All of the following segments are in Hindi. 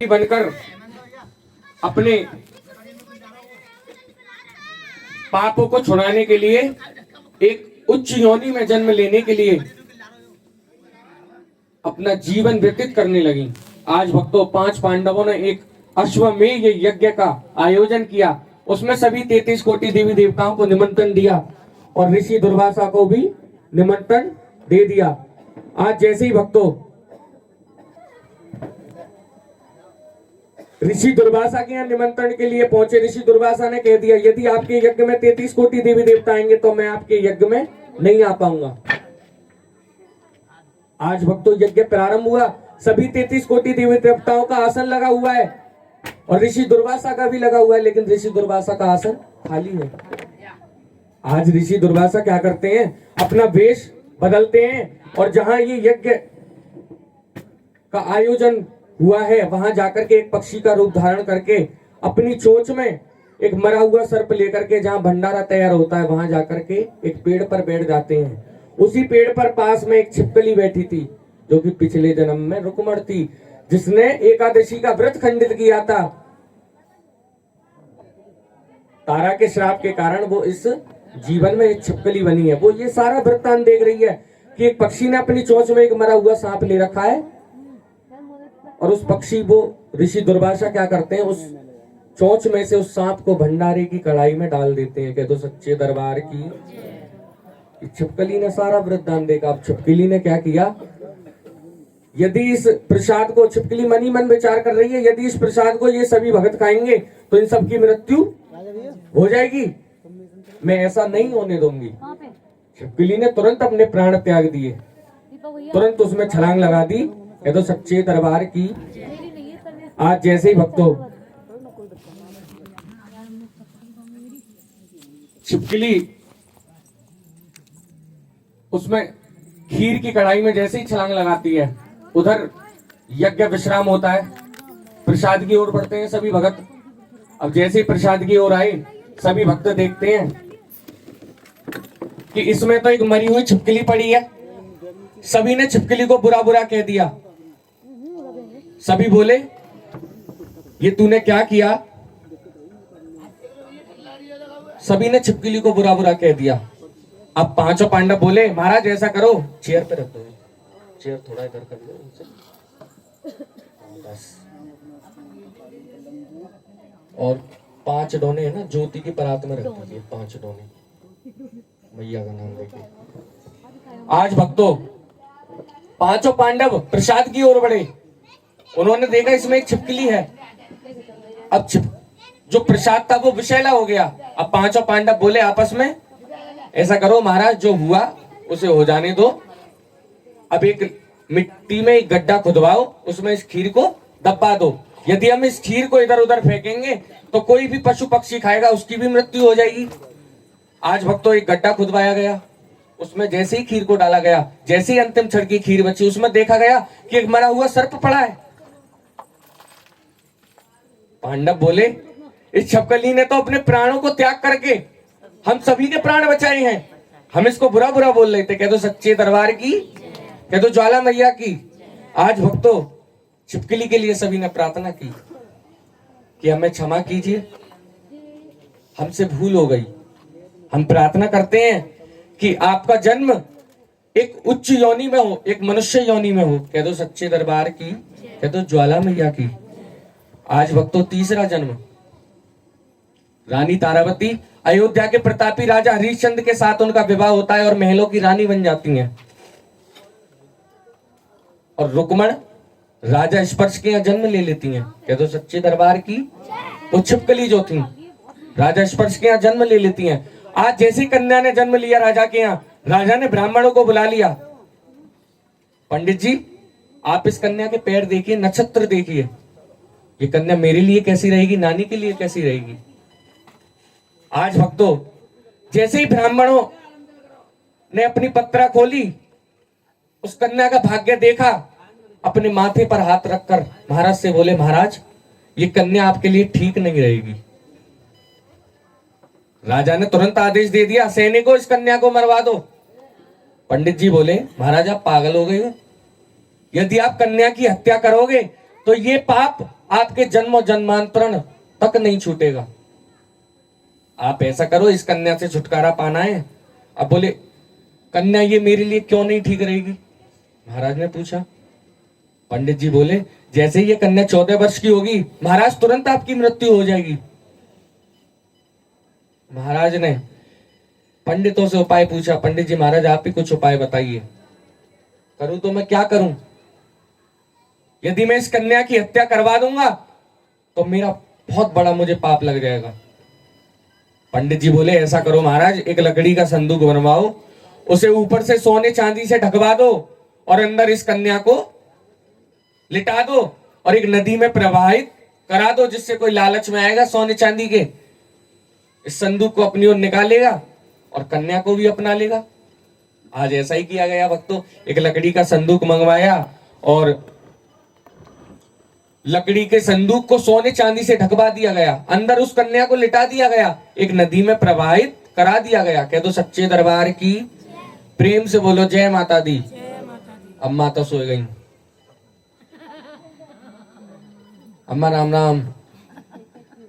बनकर अपने पापों को छुड़ाने के लिए एक उच्च योनि में जन्म लेने के लिए अपना जीवन व्यतीत करने लगी। आज भक्तों, 5 पांडवों ने एक अश्वमेध यज्ञ का आयोजन किया। उसमें सभी 33 कोटि देवी देवताओं को निमंत्रण दिया और ऋषि दुर्वासा को भी निमंत्रण दे दिया। आज जैसे ही भक्तों ऋषि दुर्वासा के यहाँ निमंत्रण के लिए पहुंचे, ऋषि दुर्वासा ने कह दिया, यदि आपके यज्ञ में 33 कोटि देवी देवता आएंगे तो मैं आपके यज्ञ में नहीं आ पाऊंगा। आज भक्तों यज्ञ प्रारंभ हुआ। सभी 33 कोटि देवी देवताओं का आसन लगा हुआ है और ऋषि दुर्वासा का भी लगा हुआ है, लेकिन ऋषि दुर्वासा का आसन खाली है। आज ऋषि दुर्वासा क्या करते हैं, अपना वेश बदलते हैं और जहां ये यज्ञ का आयोजन हुआ है वहां जाकर के एक पक्षी का रूप धारण करके अपनी चोंच में एक मरा हुआ सर्प लेकर के जहां भंडारा तैयार होता है वहां जाकर के एक पेड़ पर बैठ जाते हैं। उसी पेड़ पर पास में एक छिपकली बैठी थी जो कि पिछले जन्म में रुक्मण थी, जिसने एकादशी का व्रत खंडित किया था। तारा के श्राप के कारण वो इस जीवन में एक छिपकली बनी है। वो ये सारा वृत्तांत देख रही है कि एक पक्षी ने अपनी चोंच में एक मरा हुआ सांप ले रखा है और उस पक्षी वो ऋषि दुर्वासा क्या करते हैं, उस चोंच में से उस सांप को भंडारे की कढ़ाई में डाल देते हैं। कह दो सच्चे दरबार की। छिपकली ने सारा वृत्तांत देखा। अब छिपकली ने क्या किया, यदि इस प्रसाद को, छिपकली मन ही मन विचार कर रही है, यदि इस प्रसाद को ये सभी भगत खाएंगे तो इन सबकी मृत्यु हो जाएगी, मैं ऐसा नहीं होने दूंगी। छिपकली ने तुरंत अपने प्राण त्याग दिए, तुरंत उसमें छलांग लगा दी। कह दो सच्चे दरबार की। आज जैसे ही भक्तों छिपकली उसमें खीर की कढ़ाई में जैसे ही छलांग लगाती है, उधर यज्ञ विश्राम होता है, प्रसाद की ओर बढ़ते हैं सभी भगत। अब जैसे ही प्रसाद की ओर आए, सभी भक्त देखते हैं कि इसमें तो एक मरी हुई छिपकली पड़ी है। सभी ने छिपकली को बुरा बुरा कह दिया। सभी बोले, ये तूने क्या किया? सभी ने छिपकली को बुरा बुरा कह दिया। अब 5 पांडव बोले, महाराज ऐसा करो, चेयर पे रख दो, चेयर थोड़ा इधर कर लो बस। और 5 डोने है ना, ज्योति की परात में रख दीजिए, 5 डोने मैया का नाम लेके। आज भक्तों 5 पांडव प्रसाद की ओर बढ़े। उन्होंने देखा इसमें एक छिपकली है। अब जो प्रसाद था वो विषैला हो गया। अब 5 पांडव बोले आपस में, ऐसा करो महाराज, जो हुआ उसे हो जाने दो। अब एक मिट्टी में एक गड्ढा खुदवाओ, उसमें इस खीर को दबा दो। यदि हम इस खीर को इधर उधर फेंकेंगे तो कोई भी पशु पक्षी खाएगा, उसकी भी मृत्यु हो जाएगी। आज भक्तों एक गड्ढा खुदवाया गया, उसमें जैसे ही खीर को डाला गया, जैसे ही अंतिम क्षण की खीर बची, उसमें देखा गया कि एक मरा हुआ सर्प पड़ा है। पांडव बोले, इस छिपकली ने तो अपने प्राणों को त्याग करके हम सभी के प्राण बचाए हैं, हम इसको बुरा बुरा बोल रहे थे। कह दो सच्चे दरबार की, कह दो ज्वाला मैया की। आज भक्तों छिपकली के लिए सभी ने प्रार्थना की कि हमें क्षमा कीजिए, हमसे भूल हो गई। हम प्रार्थना करते हैं कि आपका जन्म एक उच्च योनि में हो, एक मनुष्य योनि में हो। कह दो सच्चे दरबार की, कह दो ज्वाला मैया की। आज भक्तों तीसरा जन्म, रानी तारावती अयोध्या के प्रतापी राजा हरिश्चंद्र के साथ उनका विवाह होता है और महलों की रानी बन जाती हैं। और रुक्मण राजा स्पर्श के यहाँ जन्म ले लेती हैं। कह दो सच्चे दरबार की। वो छिपकली जो थी राजा स्पर्श के यहाँ जन्म ले लेती हैं। आज जैसी कन्या ने जन्म लिया राजा के यहाँ, राजा ने ब्राह्मणों को बुला लिया, पंडित जी आप इस कन्या के पैर देखिए, नक्षत्र देखिए, ये कन्या मेरे लिए कैसी रहेगी, नानी के लिए कैसी रहेगी। आज भक्तों जैसे ही ब्राह्मणों ने अपनी पत्रा खोली, उस कन्या का भाग्य देखा, अपने माथे पर हाथ रखकर महाराज से बोले, महाराज ये कन्या आपके लिए ठीक नहीं रहेगी। राजा ने तुरंत आदेश दे दिया, सैनिकों इस कन्या को मरवा दो। पंडित जी बोले, महाराज आप पागल हो गए हो, यदि आप कन्या की हत्या करोगे तो ये पाप आपके जन्म जन्मांतरण तक नहीं छूटेगा। आप ऐसा करो, इस कन्या से छुटकारा पाना है। अब बोले कन्या ये मेरे लिए क्यों नहीं ठीक रहेगी? महाराज ने पूछा। पंडित जी बोले जैसे ही ये कन्या 14 वर्ष की होगी महाराज तुरंत आपकी मृत्यु हो जाएगी। महाराज ने पंडितों से उपाय पूछा। पंडित जी महाराज आप ही कुछ उपाय बताइए। करूं तो मैं क्या करूं? यदि मैं इस कन्या की हत्या करवा दूंगा तो मेरा बहुत बड़ा मुझे पाप लग जाएगा। पंडित जी बोले ऐसा करो महाराज, एक लकड़ी का संदूक बनवाओ, उसे ऊपर से सोने चांदी से ढकवा दो और अंदर इस कन्या को लिटा दो और एक नदी में प्रवाहित करा दो, जिससे कोई लालच में आएगा सोने चांदी के, इस संदूक को अपनी ओर निकालेगा और कन्या को भी अपना लेगा। आज ऐसा ही किया गया भक्तों। एक लकड़ी का संदूक मंगवाया और लकड़ी के संदूक को सोने चांदी से ढकवा दिया गया, अंदर उस कन्या को लिटा दिया गया, एक नदी में प्रवाहित करा दिया गया। कह दो सच्चे दरबार की, प्रेम से बोलो जय माता दी। अब माता सो गई। अम्मा राम राम,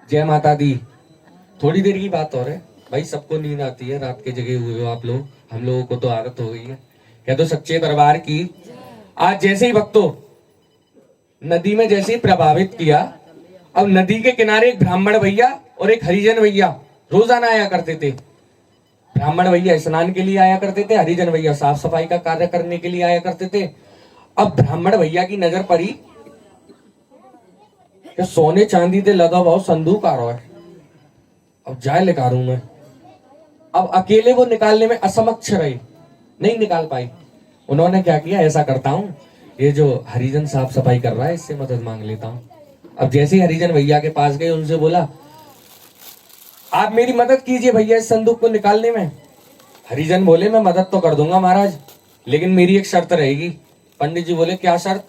जय माता दी। थोड़ी देर की बात और है भाई, सबको नींद आती है, रात के जगे हुए हो आप लोग, हम लोगों को तो आदत हो गई है। कह दो सच्चे दरबार की। आज जैसे ही भक्तों नदी में जैसे ही प्रभावित किया, अब नदी के किनारे एक ब्राह्मण भैया और एक हरिजन भैया रोजाना आया करते थे। ब्राह्मण भैया स्नान के लिए आया करते थे, हरिजन भैया साफ सफाई का कार्य करने के लिए आया करते थे। अब ब्राह्मण भैया की नजर पड़ी कि सोने चांदी से लदा हुआ संदूक आ रहा है, अब जाए निकालूं मैं। अब अकेले वो निकालने में असमक्ष रहे, नहीं निकाल पाई। उन्होंने क्या किया, ऐसा करता हूं ये जो हरिजन साफ सफाई कर रहा है इससे मदद मांग लेता हूं। अब जैसे ही हरिजन भैया के पास गए, उनसे बोला आप मेरी मदद कीजिए भैया इस संदूक को निकालने में। हरिजन बोले मैं मदद तो कर दूंगा महाराज, लेकिन मेरी एक शर्त रहेगी। पंडित जी बोले क्या शर्त?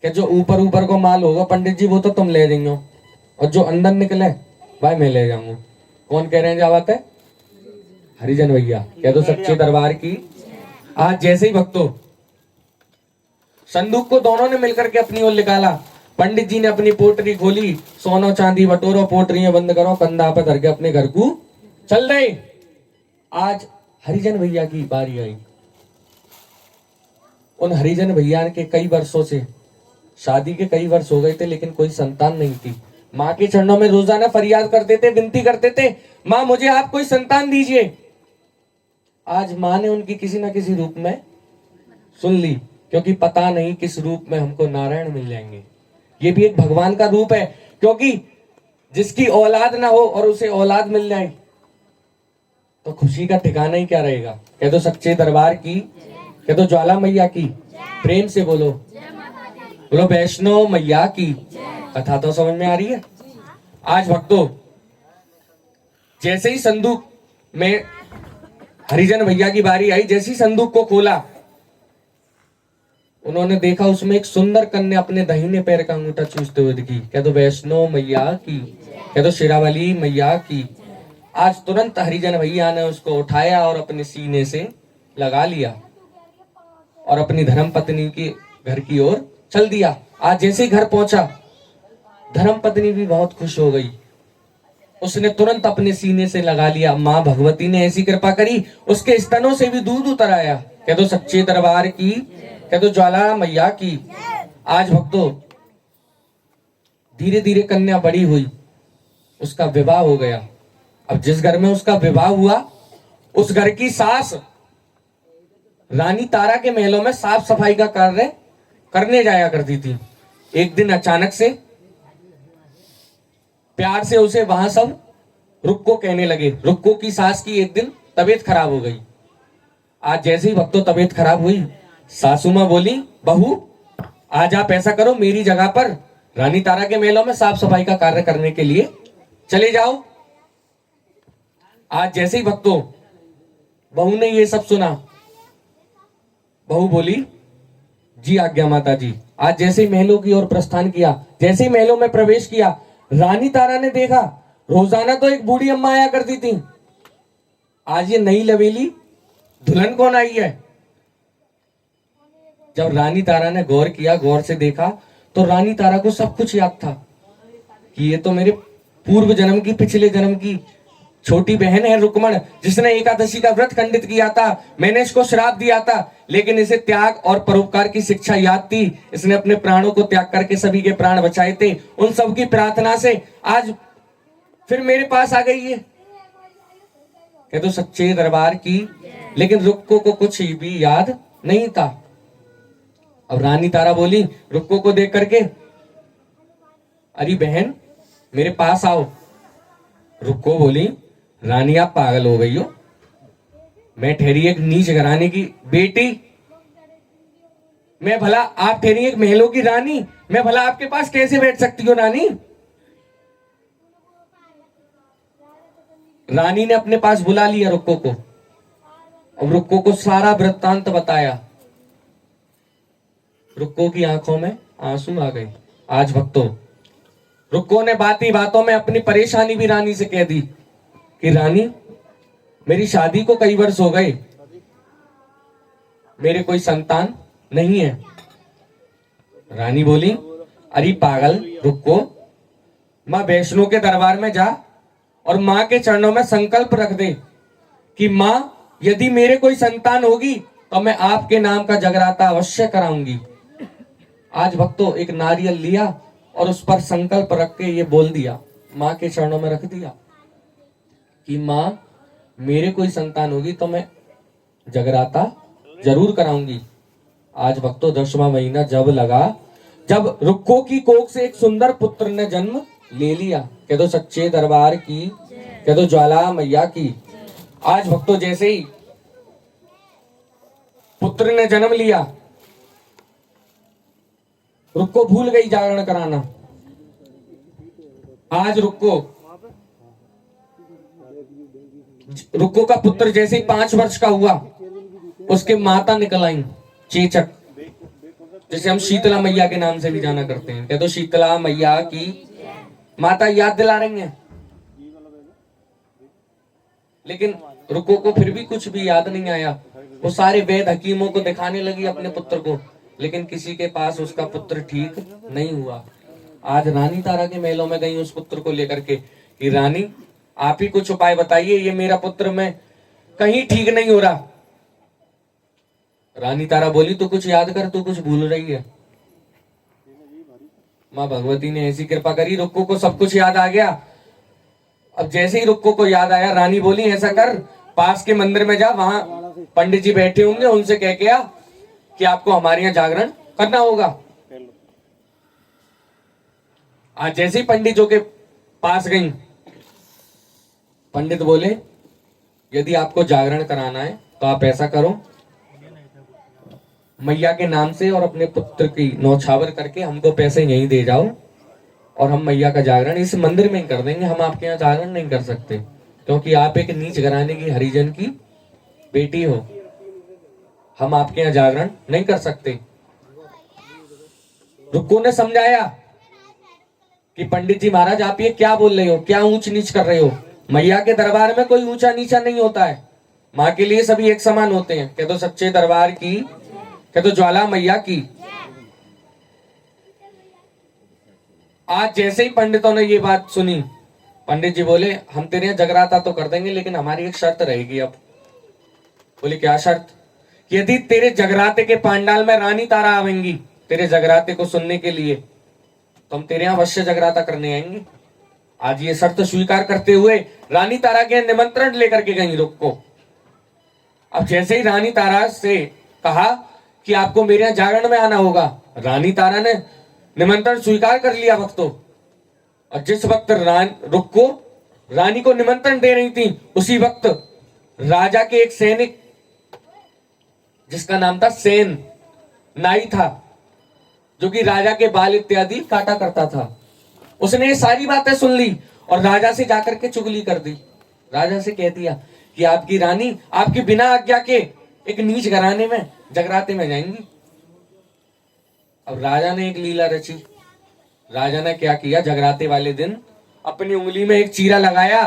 कि जो ऊपर ऊपर को माल होगा पंडित जी वो तो तुम ले देंगे और जो अंदर निकले भाई मैं ले जाऊंगा। कौन कह रहे हैं, क्या बात है? हरिजन भैया। कह दो सच्चे दरबार की। आज जैसे ही भक्तों संदूक को दोनों ने मिलकर के अपनी ओर निकाला, पंडित जी ने अपनी पोटरी खोली, सोना चांदी बटोरो, पोटरियां बंद करो, कंधा पे धर के अपने घर को चल रहे। आज हरिजन भैया की बारी आई। उन हरिजन भैया के कई वर्षों से शादी के कई वर्ष हो गए थे, लेकिन कोई संतान नहीं थी। माँ के चरणों में रोजाना फरियाद करते थे, विनती करते थे, माँ मुझे आप कोई संतान दीजिए। आज माँ ने उनकी किसी ना किसी रूप में सुन ली, क्योंकि पता नहीं किस रूप में हमको नारायण मिल जाएंगे। ये भी एक भगवान का रूप है, क्योंकि जिसकी औलाद ना हो और उसे औलाद मिल जाए तो खुशी का ठिकाना ही क्या रहेगा। कह दो सच्चे दरबार की, कह दो ज्वाला मैया की, प्रेम से बोलो, बोलो वैष्णो मैया की। कथा तो समझ में आ रही है। आज भक्तों जैसे ही संदूक में हरिजन भैया की बारी आई, जैसे ही संदूक को खोला, उन्होंने देखा उसमें एक सुंदर कन्या अपने दाहिने पैर का अंगूठा चूसते हुए दिखी। कह दो वैष्णो मैया की, कह दो शेरावाली मैया की। आज तुरंत हरिजन भैया ने उसको उठाया और अपने सीने से लगा लिया और अपनी धर्म पत्नी के घर की ओर चल दिया। आज जैसे ही घर पहुंचा, धर्म पत्नी भी बहुत खुश हो गई। उसने तुरंत अपने सीने से लगा लिया। माँ भगवती ने ऐसी कृपा करी, उसके स्तनों से भी दूध उतर आया। कह दो सच्चे दरबार की, कह दो ज्वाला मैया की। आज भक्तों धीरे धीरे कन्या बड़ी हुई, उसका विवाह हो गया। अब जिस घर में उसका विवाह हुआ, उस घर की सास रानी तारा के महलों में साफ सफाई का कार्य करने जाया करती थी। एक दिन अचानक से प्यार से उसे वहां सब रुक्को कहने लगे। रुक्को की सास की एक दिन तबीयत खराब हो गई। आज जैसे ही भक्तों तबीयत खराब हुई, सासू मां बोली बहू आज आप ऐसा करो, मेरी जगह पर रानी तारा के मेलों में साफ सफाई का कार्य करने के लिए चले जाओ। आज जैसे ही भक्तों बहू ने ये सब सुना, बहू बोली जी आज्ञा माता जी। आज जैसे ही महलों की ओर प्रस्थान किया, जैसे ही महलों में प्रवेश किया, रानी तारा ने देखा रोजाना तो एक बूढ़ी अम्मा आया करती थी, आज ये नई लवेली दुल्हन कौन आई है। जब रानी तारा ने गौर किया, गौर से देखा तो रानी तारा को सब कुछ याद था कि ये तो मेरे पूर्व जन्म की, पिछले जन्म की छोटी बहन है रुक्मण, जिसने एकादशी का व्रत खंडित किया था। मैंने इसको श्राप दिया था, लेकिन इसे त्याग और परोपकार की शिक्षा याद थी। इसने अपने प्राणों को त्याग करके सभी के प्राण बचाए थे। उन सब की प्रार्थना से आज फिर मेरे पास आ गई है। कह तो सच्चे दरबार की। लेकिन रुक्को को कुछ भी याद नहीं था। अब रानी तारा बोली रुक्को को देख करके, अरे बहन मेरे पास आओ। रुक्को बोली, रानी आप पागल हो गई हो, मैं ठहरी एक नीच घराने की बेटी, मैं भला, आप ठहरी एक महलों की रानी, मैं भला आपके पास कैसे बैठ सकती हूँ रानी? रानी ने अपने पास बुला लिया रुक्को को। अब रुक्को को सारा वृत्तांत बताया। रुक्को की आंखों में आंसू आ गए। आज भक्तों, रुक्को ने बाती बातों में अपनी परेशानी भी रानी से कह दी कि रानी मेरी शादी को कई वर्ष हो गए, मेरे कोई संतान नहीं है। रानी बोली, अरे पागल रुक्को, मां वैष्णो के दरबार में जा और मां के चरणों में संकल्प रख दे कि मां यदि मेरे कोई संतान होगी तो मैं आपके नाम का जगराता अवश्य कराऊंगी। आज भक्तों एक नारियल लिया और उस पर संकल्प रख के ये बोल दिया, मां के चरणों में रख दिया कि मां मेरे कोई संतान होगी तो मैं जगराता जरूर कराऊंगी। आज भक्तों 10वां महीना जब लगा, जब रुक्को की कोख से एक सुंदर पुत्र ने जन्म ले लिया। कह दो सच्चे दरबार की, कह दो ज्वाला मैया की। आज भक्तों जैसे ही पुत्र ने जन्म लिया, रुक्को भूल गई जागरण कराना। आज रुक्को का पुत्र जैसे ही 5 वर्ष का हुआ, उसके माता निकल आई चेचक, जिसे हम शीतला मैया के नाम से भी जाना करते हैं। कह दो शीतला मैया की। माता याद दिला रही हैं, लेकिन रुक्को को फिर भी कुछ भी याद नहीं आया। वो सारे वैद्य हकीमों को दिखाने लगी अपने पुत्र को, लेकिन किसी के पास उसका पुत्र ठीक नहीं हुआ। आज रानी तारा के महलों में गई उस पुत्र को लेकर के कि रानी आप ही कुछ उपाय बताइए, ये मेरा पुत्र मैं कहीं ठीक नहीं हो रहा। रानी तारा बोली, तू कुछ याद कर, तू कुछ भूल रही है। मां भगवती ने ऐसी कृपा करी, रुक्को को सब कुछ याद आ गया। अब जैसे ही रुक्को को याद आया, रानी बोली ऐसा कर, पास के मंदिर में जा, वहां पंडित जी बैठे होंगे, उनसे कह के आ कि आपको हमारे यहाँ जागरण करना होगा। आज जैसे ही पंडितों के पास गई, पंडित बोले यदि आपको जागरण कराना है तो आप ऐसा करो, मैया के नाम से और अपने पुत्र की नौछावर करके हमको पैसे यहीं दे जाओ और हम मैया का जागरण इस मंदिर में ही कर देंगे। हम आपके यहाँ जागरण नहीं कर सकते, क्योंकि आप एक नीच घराने की हरिजन की बेटी हो। हम आपके यहाँ जागरण नहीं कर सकते। रुक्को ने समझाया कि पंडित जी महाराज आप ये क्या बोल रहे हो, क्या ऊंच नीच कर रहे हो? मैया के दरबार में कोई ऊंचा नीचा नहीं होता है, माँ के लिए सभी एक समान होते हैं। कह दो सच्चे दरबार की, कह दो ज्वाला मैया की। आज जैसे ही पंडितों ने ये बात सुनी, पंडित जी बोले हम तेरे यहाँ जगराता तो कर देंगे, लेकिन हमारी एक शर्त रहेगी। अब बोले क्या शर्त? यदि तेरे जगराते के पांडाल में रानी तारा आवेंगी तेरे जगराते को सुनने के लिए, तो हम तेरे यहाँ अवश्य जगराता करने आएंगे। आज ये शर्त स्वीकार करते हुए रानी तारा के निमंत्रण लेकर के गई रुक्को। अब जैसे ही रानी तारा से कहा कि आपको मेरे यहाँ जागरण में आना होगा, रानी तारा ने निमंत्रण स्वीकार कर लिया भक्तों। और जिस वक्त रुक्को रानी को निमंत्रण दे रही थी, उसी वक्त राजा के एक सैनिक जिसका नाम था सेन नाई था, जो कि राजा के बाल इत्यादि काटा करता था, उसने ये सारी बातें सुन ली और राजा से जाकर के चुगली कर दी। राजा से कह दिया कि आपकी रानी आपकी बिना आज्ञा के एक नीच घराने में जगराते में जाएंगी। अब राजा ने एक लीला रची। राजा ने क्या किया, जगराते वाले दिन अपनी उंगली में एक चीरा लगाया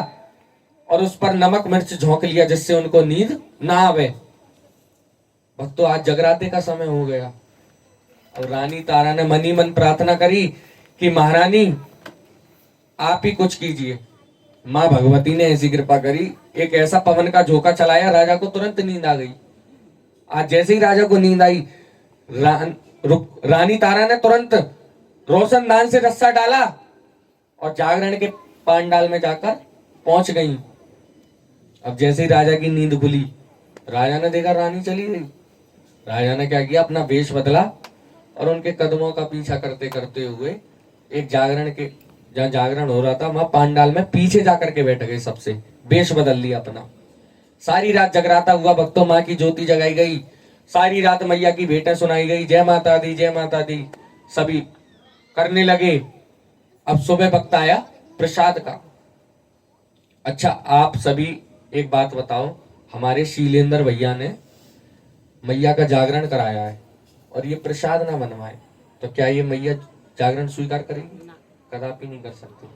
और उस पर नमक मिर्च झोंक लिया, जिससे उनको नींद ना आवे। भक्तों आज जगराते का समय हो गया। और रानी तारा ने मन ही मन प्रार्थना करी कि महारानी आप ही कुछ कीजिए। माँ भगवती ने ऐसी कृपा करी, एक ऐसा पवन का झोंका चलाया, राजा को तुरंत नींद आ गई। आज जैसे ही राजा को नींद आई, रानी तारा ने तुरंत रोशनदान से रस्सा डाला और जागरण के पांडाल में जाकर पहुंच गई। अब जैसे ही राजा की नींद खुली, राजा ने देखा रानी चली गई। राजा ने क्या किया, अपना वेश बदला और उनके कदमों का पीछा करते करते हुए एक जागरण के, जहाँ जागरण हो रहा था वहां पांडाल में पीछे जाकर के बैठ गए। सबसे वेश बदल लिया अपना। सारी रात जगराता हुआ, भक्तों माँ की ज्योति जगाई गई, सारी रात मैया की भेंटें सुनाई गई, जय माता दी जय माता दी सभी करने लगे। अब सुबह वक्त आया प्रसाद का। अच्छा आप सभी एक बात बताओ, हमारे शीलेंद्र भैया ने मैया का जागरण कराया है और ये प्रसाद ना बनवाए तो क्या ये मैया जागरण स्वीकार करेगी? कदापि नहीं कर सकती,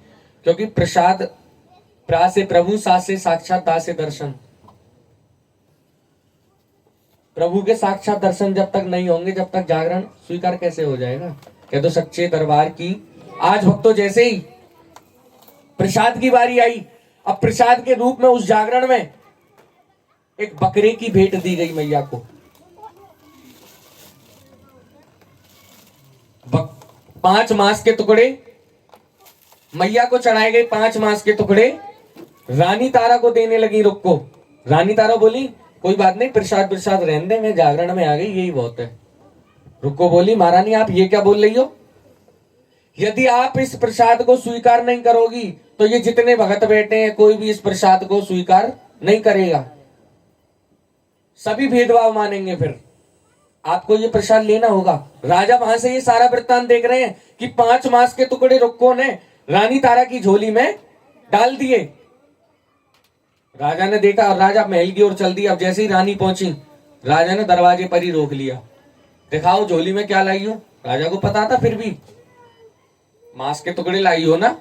क्योंकि प्रसाद प्रा से प्रभु, सा से साक्षात, दा से दर्शन। प्रभु के साक्षात दर्शन जब तक नहीं होंगे, जब तक जागरण स्वीकार कैसे हो जाएगा? कह दो सच्चे दरबार की। आज भक्तों जैसे ही प्रसाद की बारी आई, अब प्रसाद के रूप में उस जागरण में एक बकरे की भेंट दी गई मैया को। 5 मांस के टुकड़े मैया को चढ़ाए गए, 5 मांस के टुकड़े रानी तारा को देने लगी रुक को। रानी तारा बोली कोई बात नहीं, प्रसाद प्रसाद रहने दे, मैं जागरण में आ गई यही बहुत है। रुक को बोली महारानी आप ये क्या बोल रही हो? यदि आप इस प्रसाद को स्वीकार नहीं करोगी तो ये जितने भगत बैठे हैं कोई भी इस प्रसाद को स्वीकार नहीं करेगा, सभी भेदभाव मानेंगे, फिर आपको ये प्रसाद लेना होगा। राजा वहां से ये सारा वृत्तांत देख रहे हैं कि 5 मांस के टुकड़े रुक्को ने रानी तारा की झोली में डाल दिए। राजा ने देखा और राजा महल की ओर चल दिया। अब जैसे ही रानी पहुंची, राजा ने दरवाजे पर ही रोक लिया, दिखाओ झोली में क्या लाई हो। राजा को पता था फिर भी मांस के टुकड़े लाई हो ना।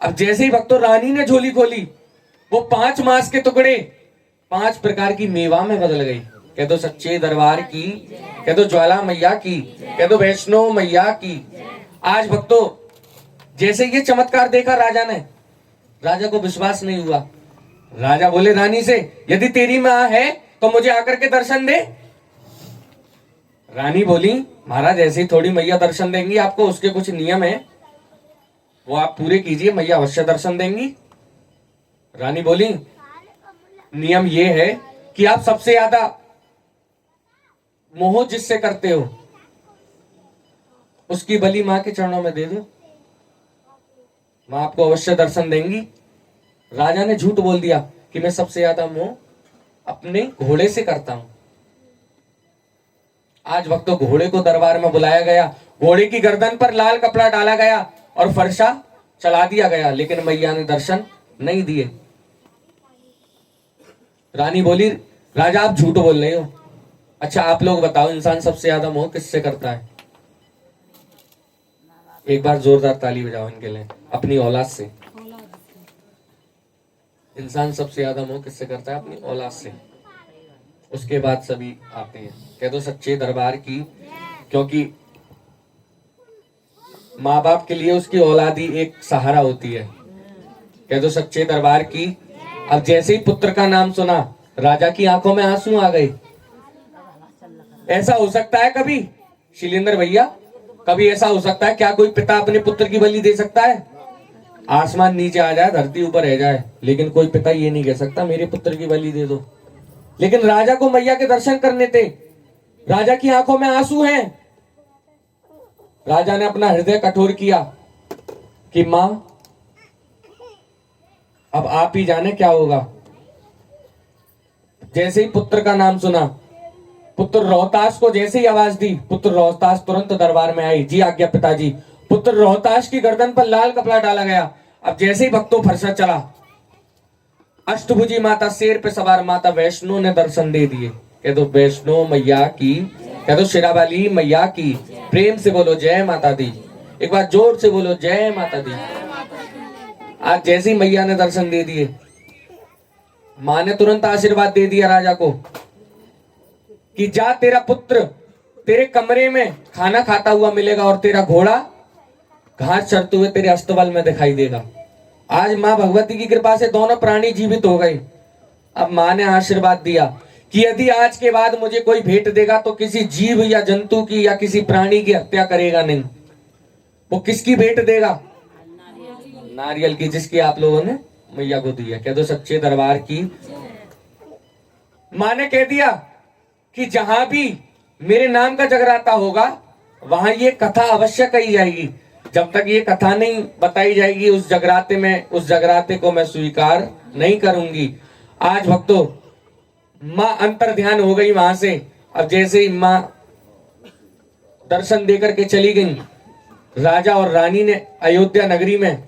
अब जैसे ही भक्तों रानी ने झोली खोली, वो 5 मांस के टुकड़े 5 प्रकार की मेवा में बदल गई। कह दो सच्चे दरबार की, कह दो ज्वाला मैया की, कह दो वैष्णो मैया की। आज भक्तों जैसे ये चमत्कार देखा राजा ने, राजा को विश्वास नहीं हुआ। राजा बोले रानी से यदि तेरी मां है तो मुझे आकर के दर्शन दे। रानी बोली महाराज ऐसे ही थोड़ी मैया दर्शन देंगी आपको, उसके कुछ नियम है वो आप पूरे कीजिए, मैया अवश्य दर्शन देंगी। रानी बोली नियम ये है कि आप सबसे ज्यादा मोह जिससे करते हो उसकी बलि मां के चरणों में दे दो, मां आपको अवश्य दर्शन देंगी। राजा ने झूठ बोल दिया कि मैं सबसे ज्यादा मोह अपने घोड़े से करता हूं। आज भक्तों घोड़े को दरबार में बुलाया गया, घोड़े की गर्दन पर लाल कपड़ा डाला गया और फरसा चला दिया गया, लेकिन मैया ने दर्शन नहीं दिए। रानी बोली राजा आप झूठ बोल रहे हो। अच्छा आप लोग बताओ इंसान सबसे ज्यादा मोह किससे करता है? एक बार जोरदार ताली बजाओ इनके लिए, अपनी औलाद से। इंसान सबसे ज्यादा मोह किससे करता है? अपनी औलाद से। उसके बाद सभी आते हैं। कह दो सच्चे दरबार की, क्योंकि माँ बाप के लिए उसकी औलाद ही एक सहारा होती है। कह दो सच्चे दरबार की। अब जैसे ही पुत्र का नाम सुना, राजा की आंखों में आंसू आ गए। ऐसा हो सकता है कभी शीलेंद्र भैया, कभी ऐसा हो सकता है क्या कोई पिता अपने पुत्र की बलि दे सकता है? आसमान नीचे आ जाए, धरती ऊपर रह जाए, लेकिन कोई पिता ये नहीं कह सकता मेरे पुत्र की बलि दे दो। लेकिन राजा को मैया के दर्शन करने थे, राजा की आंखों में आंसू हैं। राजा ने अपना हृदय कठोर किया कि मां अब आप ही जाने क्या होगा। जैसे ही पुत्र का नाम सुना, पुत्र रोहतास को जैसे ही आवाज दी, पुत्र रोहतास तुरंत दरबार में आई। जी आज्ञा पिताजी। पुत्र रोहतास की गर्दन पर लाल कपड़ा डाला गया। अब जैसे ही भक्तों फरसा चला, अष्टभुजी माता शेर पे सवार माता वैष्णो ने दर्शन दे दिए। कह दो वैष्णो मैया की, कह दो शेरावाली मैया की। प्रेम से बोलो जय माता दी, एक बार जोर से बोलो जय माता दी। आज जैसी मैया ने दर्शन दे दिए, मां ने तुरंत आशीर्वाद दे दिया राजा को कि जा तेरा पुत्र तेरे कमरे में खाना खाता हुआ मिलेगा और तेरा घोड़ा घास चरते हुए तेरे अस्तबल में दिखाई देगा। आज माँ भगवती की कृपा से दोनों प्राणी जीवित हो गए। अब माँ ने आशीर्वाद दिया कि यदि आज के बाद मुझे कोई भेंट देगा तो किसी जीव या जंतु की या किसी प्राणी की हत्या करेगा नहीं। वो किसकी भेंट देगा? नारियल की, जिसकी आप लोगों ने मैया को दिया। कह दो सच्चे दरबार की। माँ ने कह दिया कि जहां भी मेरे नाम का जगराता होगा वहां ये कथा अवश्य कही जाएगी। जब तक ये कथा नहीं बताई जाएगी उस जगराते को मैं स्वीकार नहीं करूंगी। आज भक्तों माँ अंतर ध्यान हो गई वहां से। अब जैसे ही माँ दर्शन देकर के चली गई, राजा और रानी ने अयोध्या नगरी में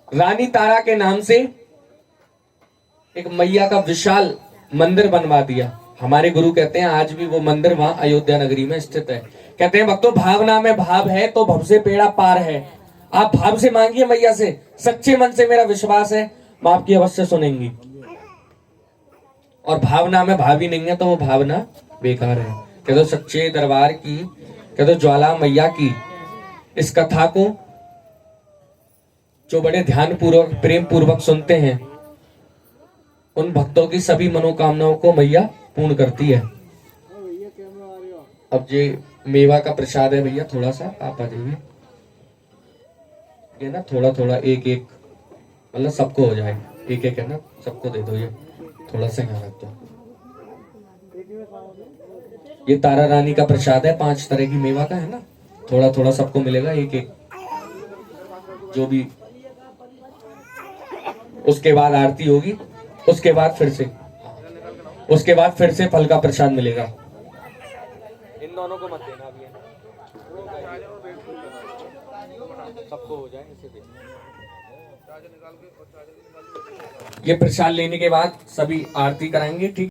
रानी तारा के नाम से एक मैया का विशाल मंदिर बनवा दिया। हमारे गुरु कहते हैं आज भी वो मंदिर वहां अयोध्या नगरी में स्थित है। कहते हैं भक्तों भावना में भाव है तो भव से पेड़ा पार है। आप भाव से मांगिए मैया से, सच्चे मन से मेरा विश्वास है मां आपकी अवश्य सुनेंगी। और भावना में भाव ही नहीं है तो वो भावना बेकार है। कह दो सच्चे दरबार की, कह दो ज्वाला मैया की। इस कथा को जो बड़े ध्यान पूर्वक प्रेम पूर्वक सुनते हैं उन भक्तों की सभी मनोकामनाओं को मैया पूर्ण करती है। अब ये मेवा का प्रसाद है भैया, थोड़ा सा आप आ जाइए। ये ना थोड़ा थोड़ा एक एक मतलब सबको हो जाए, एक एक है ना, सबको दे दो। ये थोड़ा सा यहाँ रख दो। ये तारा रानी का प्रसाद है, 5 तरह की मेवा का है ना, थोड़ा थोड़ा सबको मिलेगा एक एक जो भी। उसके बाद आरती होगी, उसके बाद फिर से फल का प्रसाद मिलेगा। इन दोनों को मत देना अभी, सबको हो जाए इसे दे। ये प्रसाद लेने के बाद सभी आरती कराएंगे, ठीक।